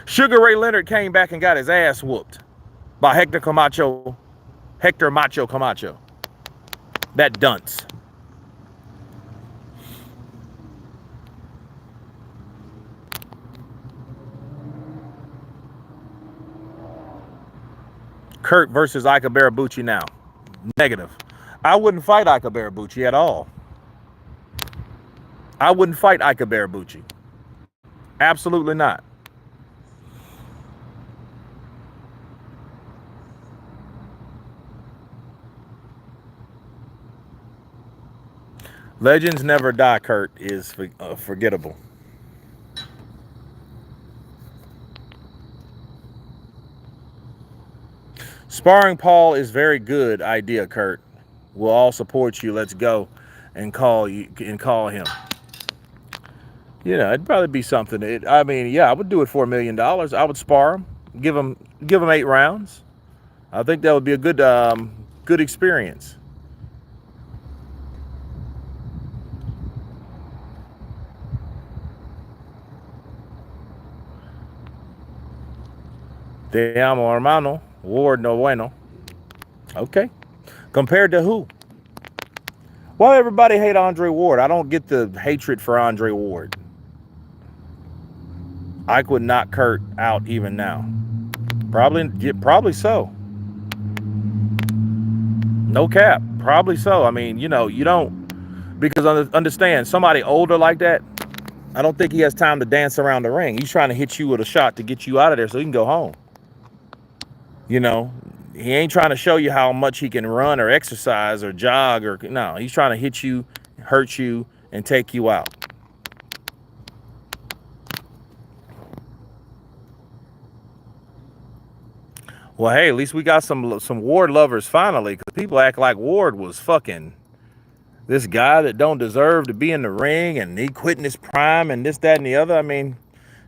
Sugar Ray Leonard came back and got his ass whooped by Hector Macho Camacho. That dunce. Kurt versus Ika Barabucci now. Negative. I wouldn't fight Ika Barabucci at all. I wouldn't fight Ika Barabucci. Absolutely not. Legends never die, Kurt, is forgettable. Sparring Paul is very good idea, Kurt. We'll all support you. Let's go and call him. You know, it'd probably be something. I mean, yeah, I would do it for $1 million. I would spar him, give him 8 rounds. I think that would be a good experience. Te amo, hermano. Ward no bueno. Okay. Compared to who? Why everybody hate Andre Ward? I don't get the hatred for Andre Ward. Ike would knock Kurt out even now. Probably so. No cap. Probably so. I mean, you know, you don't, because understand, somebody older like that, I don't think he has time to dance around the ring. He's trying to hit you with a shot to get you out of there so he can go home. You know, he ain't trying to show you how much he can run or exercise or jog or no. He's trying to hit you, hurt you, and take you out. Well, hey, at least we got some Ward lovers finally, because people act like Ward was fucking this guy that don't deserve to be in the ring and he quit in his prime and this, that, and the other. I mean,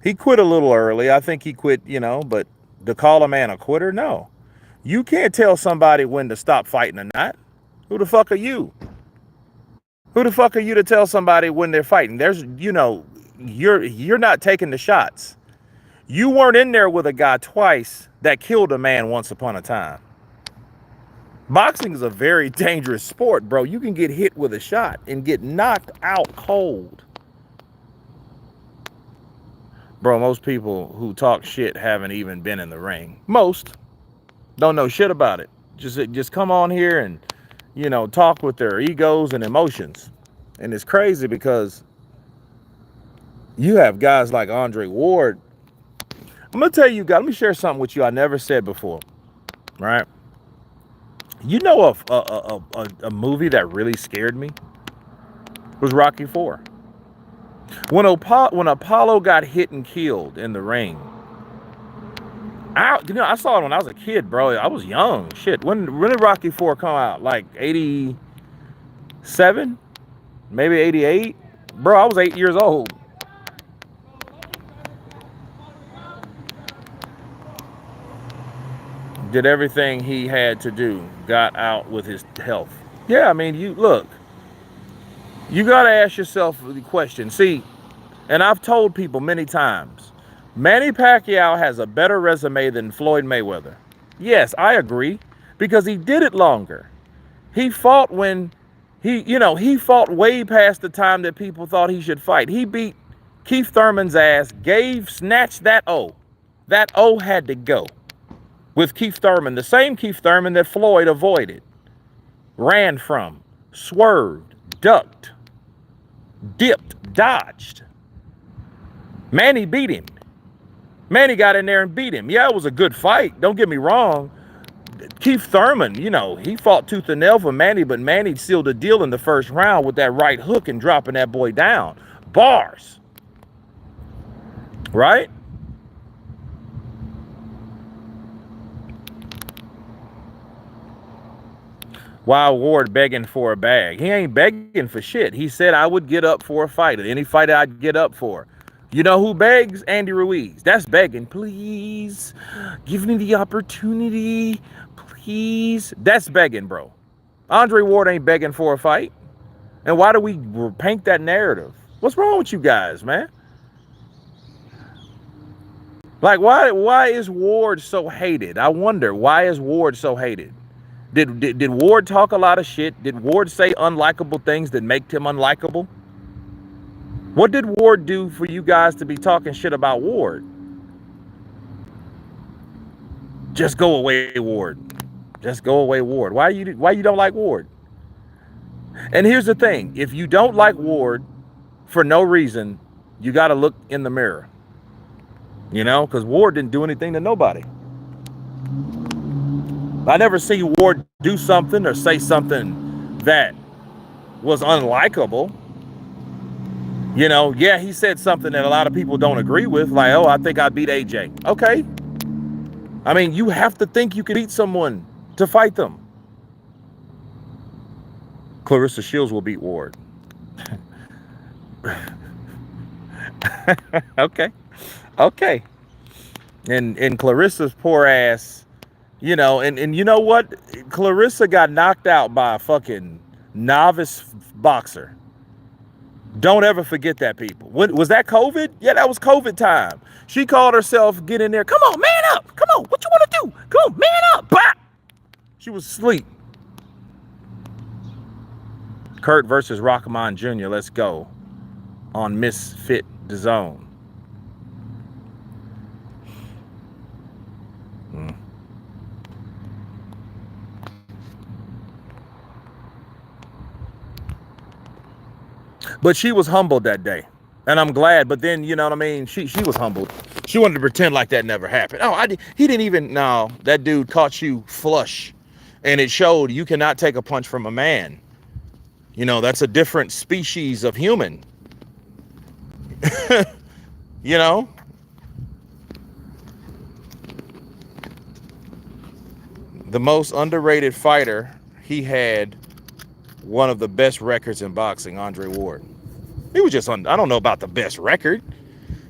he quit a little early. I think he quit, you know, but to call a man a quitter, no. You can't tell somebody when to stop fighting or not. Who the fuck are you? Who the fuck are you to tell somebody when they're fighting? There's, you know, you're not taking the shots. You weren't in there with a guy twice that killed a man once upon a time. Boxing is a very dangerous sport, bro. You can get hit with a shot and get knocked out cold. Bro, most people who talk shit haven't even been in the ring. Most don't know shit about it. Just come on here and, you know, talk with their egos and emotions. And it's crazy because you have guys like Andre Ward. I'm going to tell you guys, let me share something with you I never said before, right? You know, a movie that really scared me was Rocky IV. When Apollo got hit and killed in the ring, I saw it when I was a kid, bro. I was young. Shit. When did Rocky 4 come out? Like 87? Maybe 88? Bro, I was 8 years old. Did everything he had to do, got out with his health. Yeah, I mean, you got to ask yourself the question. See, and I've told people many times, Manny Pacquiao has a better resume than Floyd Mayweather. Yes, I agree, because he did it longer. He fought when he fought way past the time that people thought he should fight. He beat Keith Thurman's ass, snatched that O. That O had to go with Keith Thurman, the same Keith Thurman that Floyd avoided, ran from, swerved, ducked, dipped, dodged. Manny beat him. Manny got in there and beat him. Yeah, it was a good fight. Don't get me wrong. Keith Thurman, he fought tooth and nail for Manny, but Manny sealed the deal in the first round with that right hook and dropping that boy down. Bars. Right? While Ward begging for a bag. He ain't begging for shit. He said I would get up for a fight. Any fight I'd get up for. You know who begs? Andy Ruiz. That's begging. Please, give me the opportunity. Please. That's begging, bro. Andre Ward ain't begging for a fight. And why do we paint that narrative? What's wrong with you guys, man? Like, why is Ward so hated? I wonder, why is Ward so hated? Did Ward talk a lot of shit? Did Ward say unlikable things that make him unlikable? What did Ward do for you guys to be talking shit about Ward? Just go away, Ward. Just go away, Ward. Why you don't like Ward? And here's the thing. If you don't like Ward for no reason, you got to look in the mirror. Because Ward didn't do anything to nobody. I never see Ward do something or say something that was unlikable. Yeah, he said something that a lot of people don't agree with, like, oh, I think I beat AJ. Okay. I mean, you have to think you can beat someone to fight them. Clarissa Shields will beat Ward. Okay. And Clarissa's poor ass, and you know what? Clarissa got knocked out by a fucking novice boxer. Don't ever forget that, people. Was that COVID? Yeah, that was COVID time. She called herself, get in there. Come on, man up. Come on, what you want to do? Come on, man up. Bah! She was asleep. Kurt versus Rockman Jr. Let's go on Misfit the Zone. But she was humbled that day. And I'm glad. But then, you know what I mean? She was humbled. She wanted to pretend like that never happened. Oh, he didn't even. No, that dude caught you flush. And it showed you cannot take a punch from a man. That's a different species of human. The most underrated fighter, he had one of the best records in boxing, Andre Ward. He was just I don't know about the best record.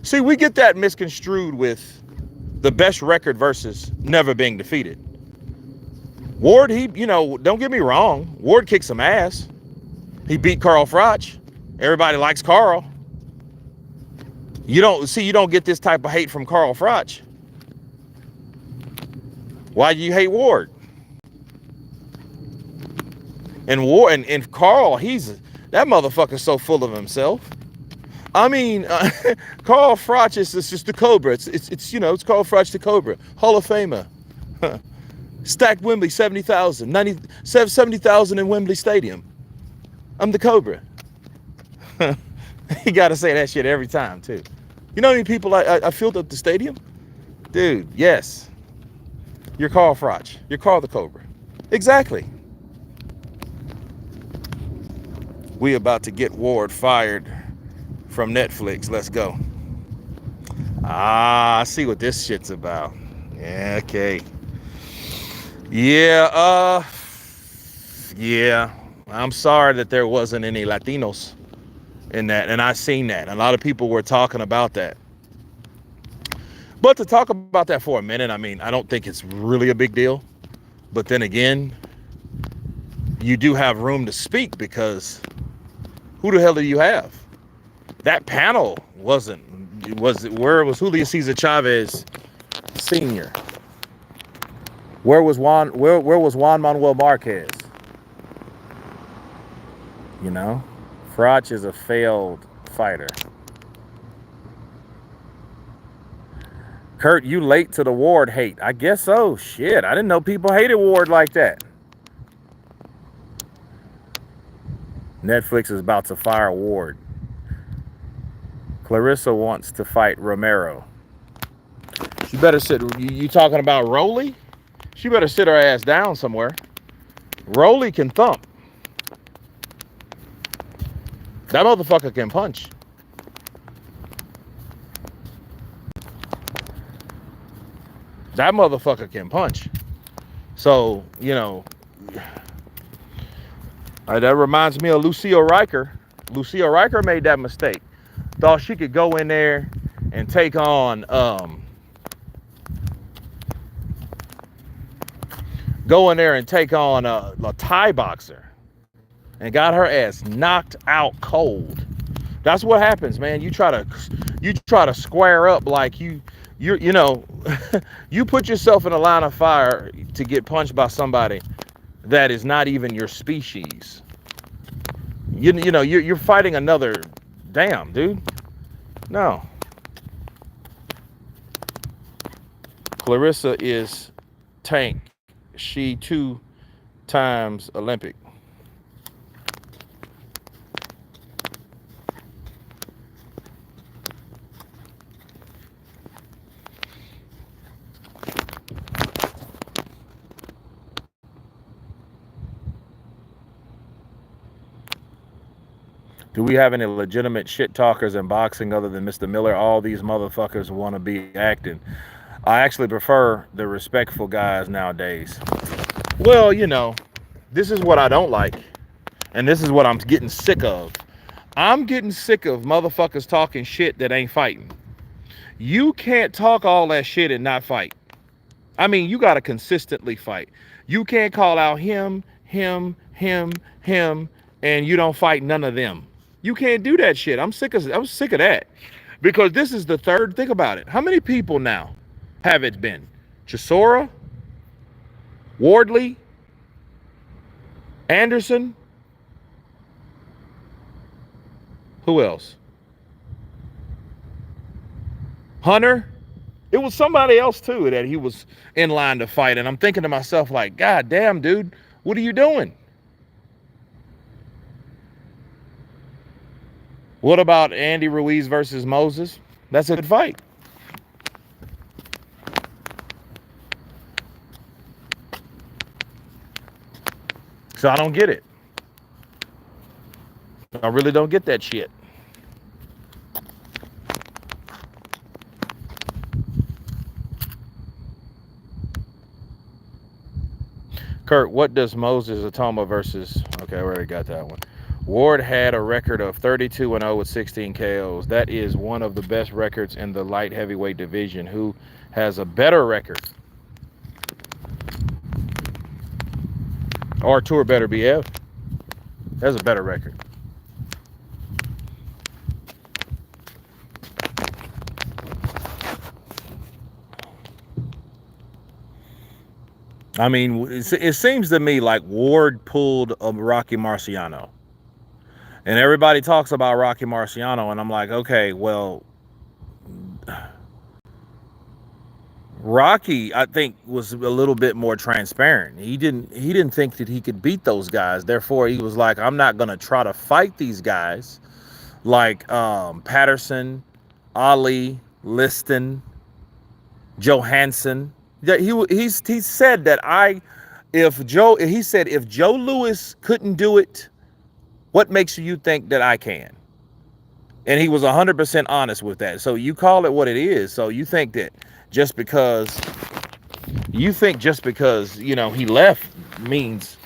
See, we get that misconstrued with the best record versus never being defeated. Ward, don't get me wrong. Ward kicked some ass. He beat Carl Froch. Everybody likes Carl. You don't get this type of hate from Carl Froch. Why do you hate Ward? And Carl, that motherfucker's so full of himself. I mean, Carl Froch is just the Cobra. It's Carl Froch the Cobra, Hall of Famer. Stacked Wembley, 70,000 in Wembley Stadium. I'm the Cobra. You got to say that shit every time too. You know how many people I filled up the stadium? Dude, yes. You're Carl Froch. You're Carl the Cobra. Exactly. We about to get Ward fired from Netflix. Let's go. Ah, I see what this shit's about. Yeah, okay. Yeah, yeah. I'm sorry that there wasn't any Latinos in that, and I seen that. A lot of people were talking about that. But to talk about that for a minute, I mean, I don't think it's really a big deal. But then again, you do have room to speak, because who the hell do you have? That panel where was Julio Cesar Chavez Sr.? Where was Juan Manuel Marquez? You know, Froch is a failed fighter. Kurt, you late to the Ward hate. I guess so. Shit, I didn't know people hated Ward like that. Netflix is about to fire Ward. Clarissa wants to fight Romero. She better sit. You talking about Rolly? She better sit her ass down somewhere. Rolly can thump. That motherfucker can punch. That motherfucker can punch. So, you know, that reminds me of Lucio Riker. Lucio Riker made that mistake. Thought she could go in there and take on a Thai boxer, and got her ass knocked out cold. That's what happens, man. You try to square up like you know, you put yourself in a line of fire to get punched by somebody that is not even your species. You know, you're fighting another. Damn, dude. No. Clarissa is tank. She 2 times Olympic. Do we have any legitimate shit talkers in boxing other than Mr. Miller? All these motherfuckers want to be acting. I actually prefer the respectful guys nowadays. Well, you know, this is what I don't like. And this is what I'm getting sick of. I'm getting sick of motherfuckers talking shit that ain't fighting. You can't talk all that shit and not fight. I mean, you got to consistently fight. You can't call out him, and you don't fight none of them. You can't do that shit. I'm sick of that. Because this is the third. Think about it. How many people now have it been? Chisora, Wardley, Anderson. Who else? Hunter. It was somebody else too that he was in line to fight. And I'm thinking to myself, like, God damn, dude, what are you doing? What about Andy Ruiz versus Moses? That's a good fight. So I don't get it. I really don't get that shit. Kurt, what does Moses Atoma versus... Okay, I already got that one. Ward had a record of 32-0 with 16 KOs. That is one of the best records in the light heavyweight division. Who has a better record? Artur Beterbiev has a better record. I mean, it seems to me like Ward pulled a Rocky Marciano. And everybody talks about Rocky Marciano, and I'm like, okay, well, Rocky, I think, was a little bit more transparent. He didn't think that he could beat those guys. Therefore, he was like, I'm not gonna try to fight these guys like Patterson, Ali, Liston, Johansson. He said that if Joe Louis couldn't do it, what makes you think that I can? And he was 100% honest with that. So you call it what it is. So you think that just because you know, he left means,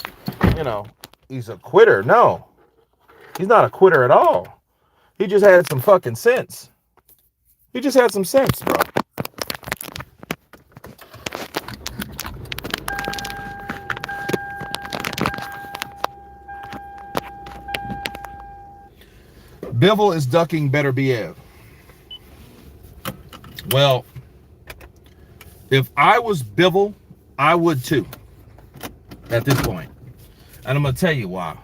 you know, he's a quitter. No, he's not a quitter at all. He just had some fucking sense. He just had some sense, bro. Bivol is ducking Beterbiev. Well, if I was Bivol, I would too. At this point, and I'm gonna tell you why.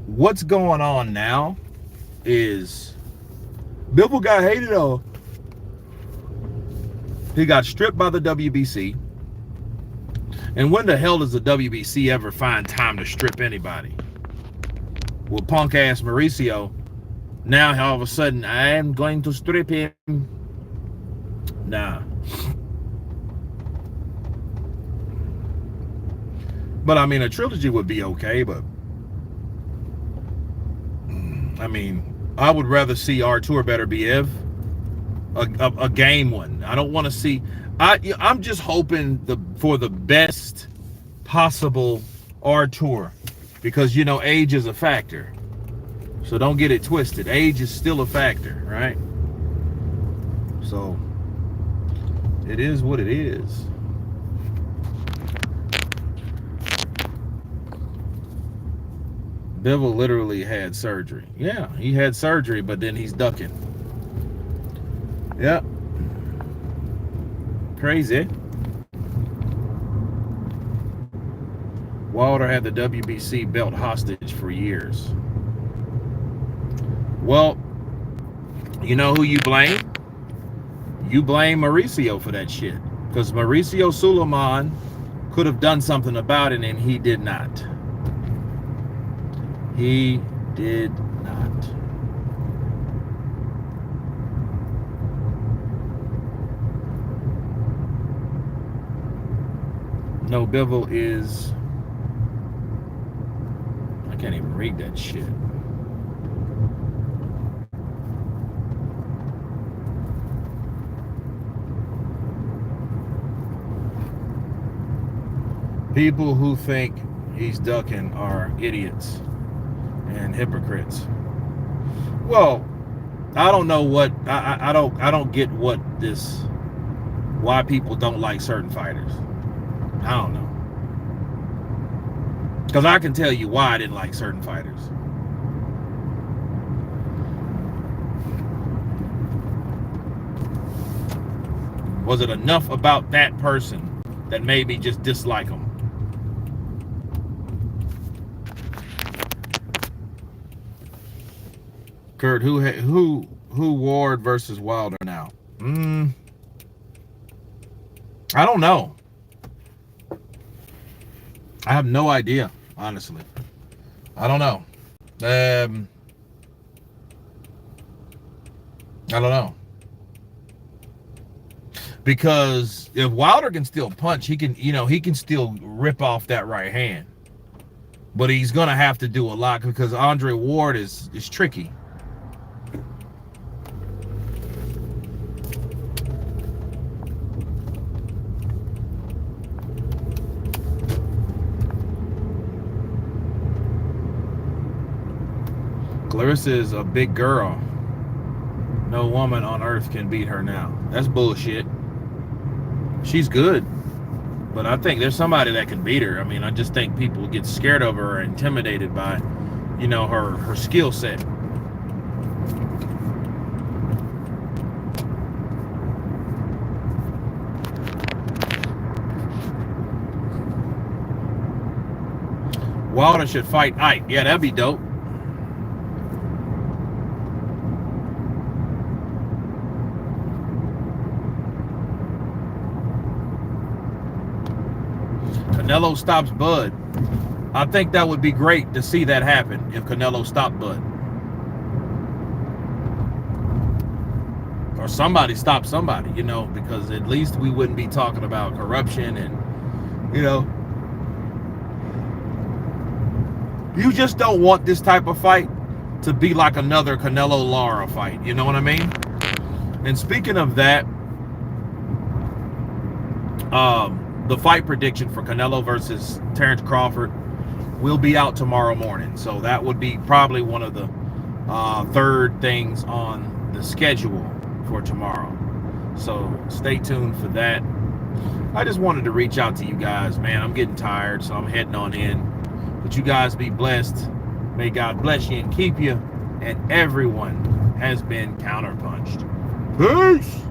What's going on now is Bivol got hated on. He got stripped by the WBC. And when the hell does the WBC ever find time to strip anybody? Well, punk ass Mauricio, now all of a sudden, I am going to strip him. Nah. But I mean, a trilogy would be okay, but I mean, I would rather see Artur Beterbiev a game one. I don't want to see. I'm just hoping for the best possible Artur, because you know age is a factor. So don't get it twisted. Age is still a factor, right? So it is what it is. Bivol literally had surgery. Yeah, he had surgery, but then he's ducking. Yep. Crazy. Wilder had the WBC belt hostage for years. Well, you know who you blame? You blame Mauricio for that shit. Because Mauricio Suleiman could have done something about it, and he did not. He did not. No, Bivol is... I can't even read that shit. People who think he's ducking are idiots and hypocrites. Well, I don't know what I don't get what this, why people don't like certain fighters. I don't know, because I can tell you why I didn't like certain fighters. Was it enough about that person that made me just dislike him? Kurt, who Ward versus Wilder now? I don't know. I have no idea, honestly. I don't know. I don't know. Because if Wilder can still punch, he can, you know, he can still rip off that right hand. But he's gonna have to do a lot because Andre Ward is tricky. Clarissa is a big girl. No woman on earth can beat her now. That's bullshit. She's good, but I think there's somebody that can beat her. I mean, I just think people get scared of her or intimidated by, you know, her skill set. Wilder should fight Ike. Yeah, that'd be dope. Canelo stops Bud. I think that would be great to see that happen if Canelo stopped Bud. Or somebody stopped somebody, you know, because at least we wouldn't be talking about corruption and, you know. You just don't want this type of fight to be like another Canelo Lara fight. You know what I mean? And speaking of that, the fight prediction for Canelo versus Terrence Crawford will be out tomorrow morning. So that would be probably one of the third things on the schedule for tomorrow. So stay tuned for that. I just wanted to reach out to you guys, man. I'm getting tired, so I'm heading on in. But you guys be blessed. May God bless you and keep you. And everyone has been counterpunched. Peace.